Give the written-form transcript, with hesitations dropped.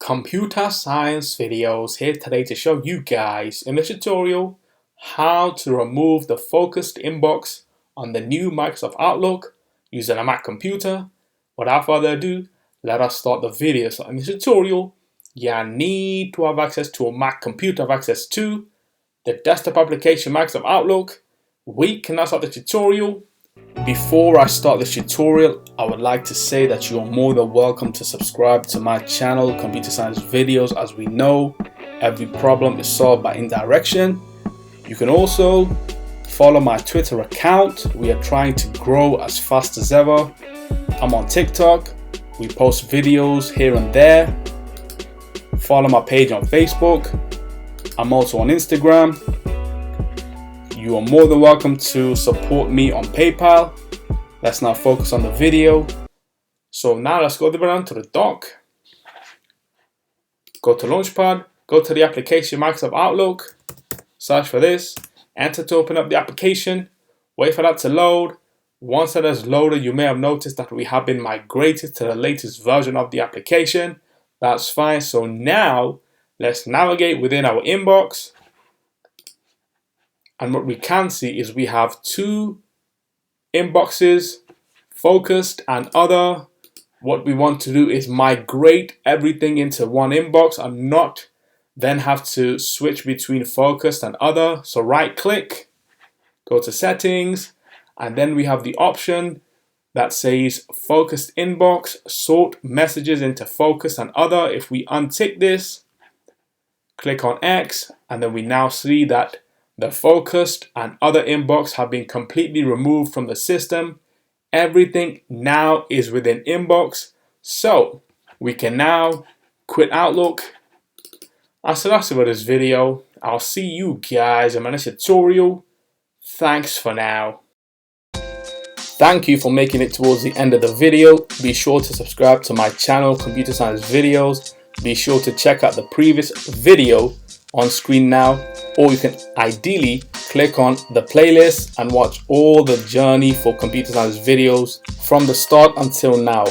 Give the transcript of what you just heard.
Computer Science Videos here today to show you guys in this tutorial how to remove the focused inbox on the new Microsoft Outlook using a Mac computer. Without further ado, let us start the video. So in this tutorial, you need to have access to a Mac computer, have access to the desktop application Microsoft Outlook. We can now start the tutorial. Before I start this tutorial, I would like to say that you are more than welcome to subscribe to my channel, Computer Science Videos. As we know, every problem is solved by indirection. You can also follow my Twitter account. We are trying to grow as fast as ever. I'm on TikTok. We post videos here and there. Follow my page on Facebook. I'm also on Instagram. You are more than welcome to support me on PayPal. Let's now focus on the video. So now let's go down to the dock. Go to Launchpad, go to the application Microsoft Outlook, search for this, enter to open up the application, wait for that to load. Once that has loaded, you may have noticed that we have been migrated to the latest version of the application. That's fine. So now let's navigate within our inbox. And what we can see is we have two inboxes, focused and other. What we want to do is migrate everything into one inbox and not then have to switch between focused and other. So right click, go to settings, and then we have the option that says focused inbox, sort messages into focused and other. If we untick this, click on X, and then we now see that the focused and other inbox have been completely removed from the system. Everything now is within inbox. So we can now quit Outlook. So that's it for this video. I'll see you guys in my next tutorial. Thanks for now. Thank you for making it towards the end of the video. Be sure to subscribe to my channel, Computer Science Videos. Be sure to check out the previous video on screen now, or you can ideally click on the playlist and watch all the journey for Computer Science Videos from the start until now.